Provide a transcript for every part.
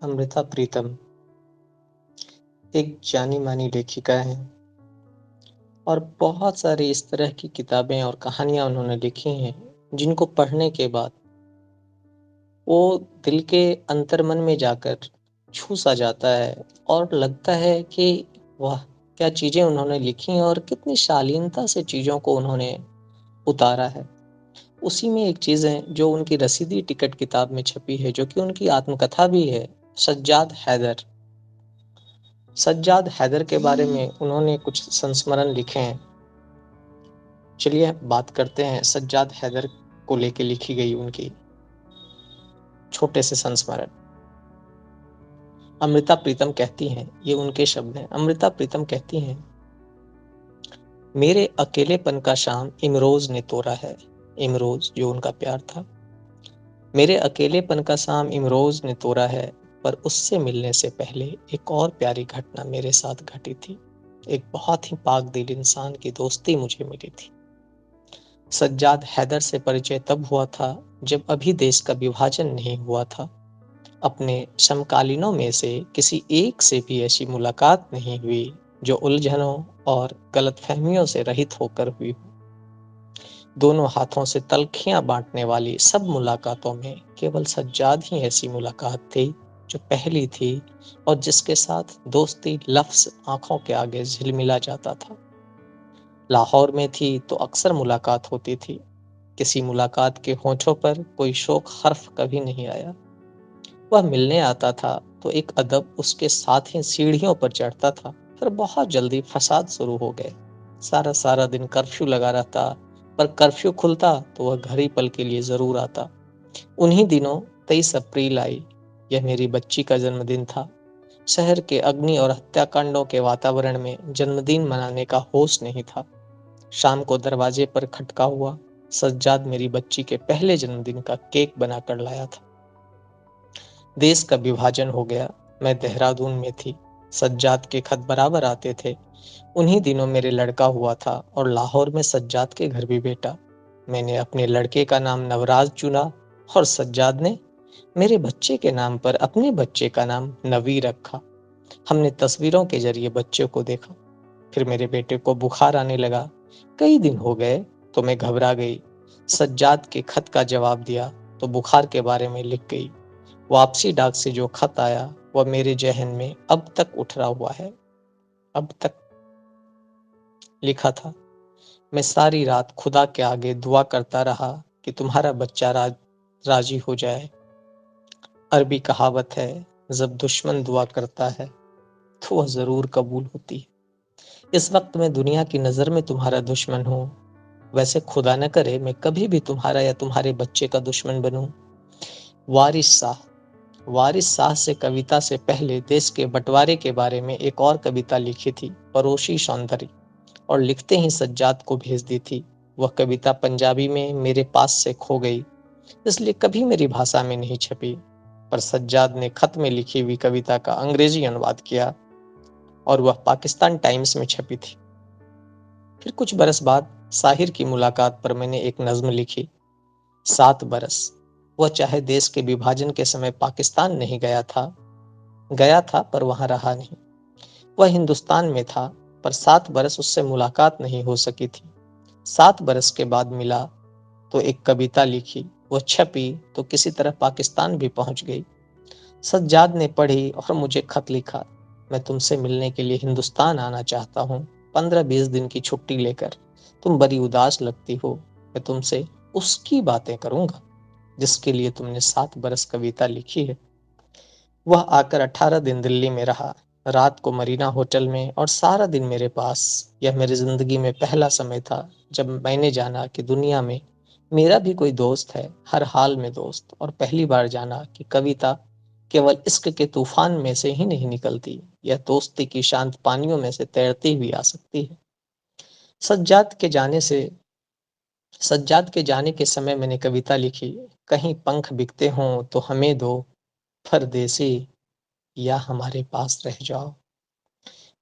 अमृता प्रीतम एक जानी-मानी लेखिका हैं और बहुत सारी इस तरह की किताबें और कहानियाँ उन्होंने लिखी हैं, जिनको पढ़ने के बाद वो दिल के अंतर्मन में जाकर छू-सा जाता है और लगता है कि वाह! क्या चीज़ें उन्होंने लिखी और कितनी शालीनता से चीज़ों को उन्होंने उतारा है। उसी में एक चीज़ है जो उनकी रसीदी टिकट किताब में छपी है, जो कि उनकी आत्मकथा भी है, सज्जाद हैदर। सज्जाद हैदर के बारे में उन्होंने कुछ संस्मरण लिखे हैं। चलिए बात करते हैं सज्जाद हैदर को लेके लिखी गई उनकी छोटे से संस्मरण। अमृता प्रीतम कहती हैं, ये उनके शब्द हैं। अमृता प्रीतम कहती हैं, मेरे अकेलेपन का शाम इमरोज ने तोड़ा है। इमरोज जो उनका प्यार था। मेरे अकेलेपन का शाम इमरोज ने तोड़ा है, पर उससे मिलने से पहले एक और प्यारी घटना मेरे साथ घटी थी। एक बहुत ही पाक दिल इंसान की दोस्ती मुझे मिली थी। सज्जाद हैदर से परिचय तब हुआ था जब अभी देश का विभाजन नहीं हुआ था। अपने समकालीनों में से किसी एक से भी ऐसी मुलाकात नहीं हुई जो उलझनों और गलतफहमियों से रहित होकर हुई हो। दोनों हाथों से तलखियां बांटने वाली सब मुलाकातों में केवल सज्जाद ही ऐसी मुलाकात थी जो पहली थी और जिसके साथ दोस्ती लफ्ज आंखों के आगे झिलमिला जाता था। लाहौर में थी तो अक्सर मुलाकात होती थी। किसी मुलाकात के होठों पर कोई शोक हर्फ कभी नहीं आया। वह मिलने आता था तो एक अदब उसके साथ ही सीढ़ियों पर चढ़ता था। फिर बहुत जल्दी फसाद शुरू हो गए। सारा सारा दिन कर्फ्यू लगा रहता, पर कर्फ्यू खुलता तो वह घड़ी पल के लिए जरूर आता। उन्हीं दिनों 23 अप्रैल आई। यह मेरी बच्ची का जन्मदिन था। शहर के अग्नि और हत्याकांडों के वातावरण में जन्मदिन मनाने का होश नहीं था। शाम को दरवाजे पर खटका हुआ। सज्जाद मेरी बच्ची के पहले जन्मदिन का केक बनाकर लाया था। देश का विभाजन हो गया। मैं देहरादून में थी। सज्जाद के खत बराबर आते थे। उन्हीं दिनों मेरे लड़का हुआ था और लाहौर में सज्जाद के घर भी बेटा। मैंने अपने लड़के का नाम नवराज चुना और सज्जाद ने मेरे बच्चे के नाम पर अपने बच्चे का नाम नवी रखा। हमने तस्वीरों के जरिए बच्चे को देखा। फिर मेरे बेटे को बुखार आने लगा। कई दिन हो गए तो मैं घबरा गई। सज्जाद के खत का जवाब दिया तो बुखार के बारे में लिख गई। वापसी डाक से जो खत आया वह मेरे जहन में अब तक उठरा हुआ है। अब तक लिखा था, मैं सारी रात खुदा के आगे दुआ करता रहा कि तुम्हारा बच्चा राजी हो जाए। अरबी कहावत है, जब दुश्मन दुआ करता है तो वह जरूर कबूल होती है। इस वक्त मैं दुनिया की नजर में तुम्हारा दुश्मन हूँ। वैसे खुदा न करे मैं कभी भी तुम्हारा या तुम्हारे बच्चे का दुश्मन बनूं। वारिस शाह। वारिस शाह से कविता से पहले देश के बंटवारे के बारे में एक और कविता लिखी थी, पड़ोसी सौंदर्य, और लिखते ही सज्जाद को भेज दी थी। वह कविता पंजाबी में मेरे पास से खो गई, इसलिए कभी मेरी भाषा में नहीं छपी। पर सज्जाद ने खत में लिखी हुई कविता का अंग्रेजी अनुवाद किया और वह पाकिस्तान टाइम्स में छपी थी। फिर कुछ बरस बाद साहिर की मुलाकात पर मैंने एक नज्म लिखी, 7 बरस। वह चाहे देश के विभाजन के समय पाकिस्तान नहीं गया था पर वहां रहा नहीं। वह हिंदुस्तान में था, पर 7 बरस उससे मुलाकात नहीं हो सकी थी। 7 बरस के बाद मिला तो एक कविता लिखी। वह छपी तो किसी तरह पाकिस्तान भी पहुंच गई। सज्जाद ने पढ़ी और मुझे खत लिखा, मैं तुमसे मिलने के लिए हिंदुस्तान आना चाहता हूँ, 15-20 दिन की छुट्टी लेकर। तुम बड़ी उदास लगती हो। मैं तुमसे उसकी बातें करूंगा जिसके लिए तुमने 7 बरस कविता लिखी है। वह आकर 18 दिन दिल्ली में रहा, रात को मरीना होटल में और सारा दिन मेरे पास। यह मेरी जिंदगी में पहला समय था जब मैंने जाना कि दुनिया में मेरा भी कोई दोस्त है, हर हाल में दोस्त। और पहली बार जाना कि कविता केवल इश्क के तूफान में से ही नहीं निकलती, यह दोस्ती की शांत पानियों में से तैरती हुई आ सकती है। सज्जाद के जाने से सज्जाद के जाने के समय मैंने कविता लिखी, कहीं पंख बिकते हों तो हमें दो, परदेसी, या हमारे पास रह जाओ।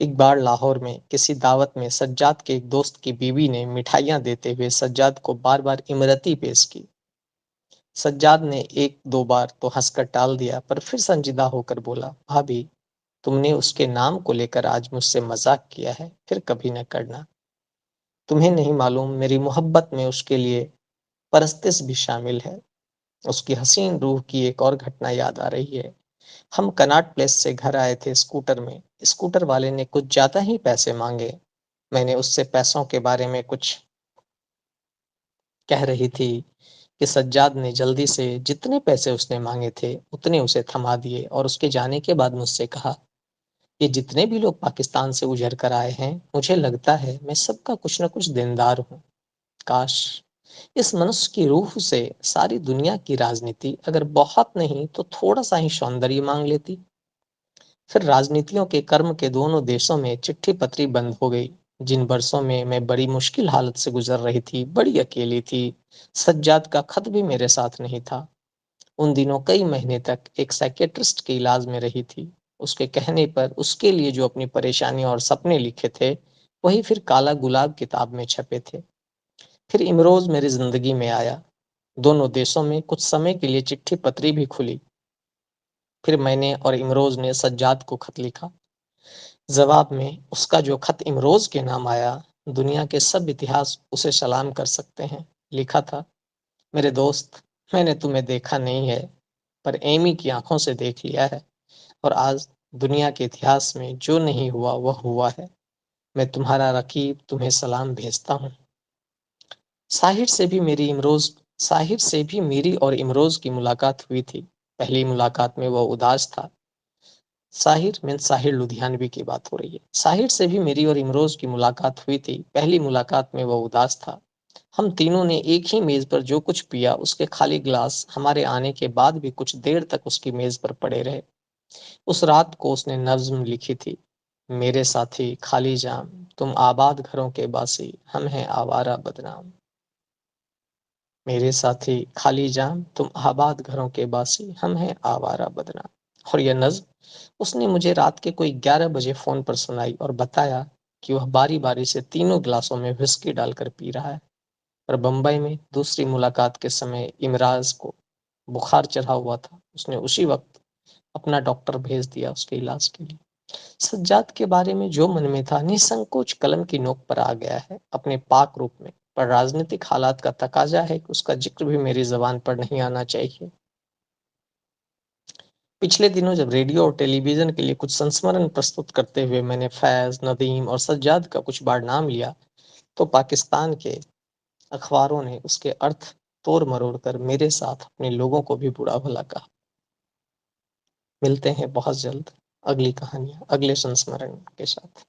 एक बार लाहौर में किसी दावत में सज्जाद के एक दोस्त की बीवी ने मिठाइयां देते हुए सज्जाद को बार बार इमरती पेश की। सज्जाद ने एक दो बार तो हंसकर टाल दिया, पर फिर संजीदा होकर बोला, भाभी, तुमने उसके नाम को लेकर आज मुझसे मजाक किया है, फिर कभी न करना। तुम्हें नहीं मालूम, मेरी मोहब्बत में उसके लिए परस्तिश भी शामिल है। उसकी हसीन रूह की एक और घटना याद आ रही है। हम कनॉट प्लेस से घर आए थे स्कूटर में। स्कूटर वाले ने कुछ ज्यादा ही पैसे मांगे। मैंने उससे पैसों के बारे में कुछ कह रही थी कि सज्जाद ने जल्दी से जितने पैसे उसने मांगे थे उतने उसे थमा दिए और उसके जाने के बाद मुझसे कहा, ये जितने भी लोग पाकिस्तान से उजड़ कर आए हैं, मुझे लगता है मैं सबका कुछ न कुछ देनदार हूँ। काश इस मनुष्य की रूह से सारी दुनिया की राजनीति अगर बहुत नहीं तो थोड़ा सा ही सौंदर्य मांग लेती। फिर राजनीतियों के कर्म के दोनों देशों में चिट्ठी पत्री बंद हो गई। जिन वर्षों में मैं बड़ी मुश्किल हालत से गुजर रही थी, बड़ी अकेली थी, सज्जाद का खत भी मेरे साथ नहीं था। उन दिनों कई महीने तक एक साइकियाट्रिस्ट के इलाज में रही थी। उसके कहने पर उसके लिए जो अपनी परेशानियां और सपने लिखे थे, वही फिर काला गुलाब किताब में छपे थे। फिर इमरोज मेरी जिंदगी में आया। दोनों देशों में कुछ समय के लिए चिट्ठी पत्री भी खुली। फिर मैंने और इमरोज ने सज्जाद को खत लिखा। जवाब में उसका जो खत इमरोज के नाम आया, दुनिया के सब इतिहास उसे सलाम कर सकते हैं। लिखा था, मेरे दोस्त, मैंने तुम्हें देखा नहीं है, पर एमी की आंखों से देख लिया है, और आज दुनिया के इतिहास में जो नहीं हुआ वह हुआ है। मैं तुम्हारा रकीब तुम्हें सलाम भेजता हूँ। साहिर से भी मेरी इमरोज साहिर से भी मेरी और इमरोज की मुलाकात हुई थी। पहली मुलाकात में वह उदास था। साहिर लुधियानवी की बात हो रही है। साहिर से भी मेरी और इमरोज की मुलाकात हुई थी। पहली मुलाकात में वह उदास था। हम तीनों ने एक ही मेज पर जो कुछ पिया, उसके खाली गिलास हमारे आने के बाद भी कुछ देर तक उसकी मेज पर पड़े रहे। उस रात को उसने नज्म लिखी थी, मेरे साथी खाली जाम, तुम आबाद घरों के बासी, हम हैं आवारा बदनाम। मेरे साथी खाली जाम, तुम आबाद घरों के बासी, हम हैं आवारा बदनाम। और यह नज्म उसने मुझे रात के कोई 11 बजे फोन पर सुनाई और बताया कि वह बारी बारी से तीनों गिलासों में विस्की डालकर पी रहा है। और बंबई में दूसरी मुलाकात के समय इमराज को बुखार चढ़ा हुआ था। उसने उसी वक्त अपना डॉक्टर भेज दिया उसके इलाज के लिए। सज्जाद के बारे में जो मन में था निसंकोच कलम की नोक पर आ गया है, अपने पाक रूप में। पर राजनीतिक हालात का तकाजा है कि उसका जिक्र भी मेरी जबान पर नहीं आना चाहिए। पिछले दिनों जब रेडियो और टेलीविजन के लिए कुछ संस्मरण प्रस्तुत करते हुए मैंने फैज, नदीम और सज्जाद का कुछ बार नाम लिया, तो पाकिस्तान के अखबारों ने उसके अर्थ तोड़ मरोड़ कर मेरे साथ अपने लोगों को भी बुरा भला कहा। मिलते हैं बहुत जल्द अगली कहानियां, अगले संस्मरण के साथ।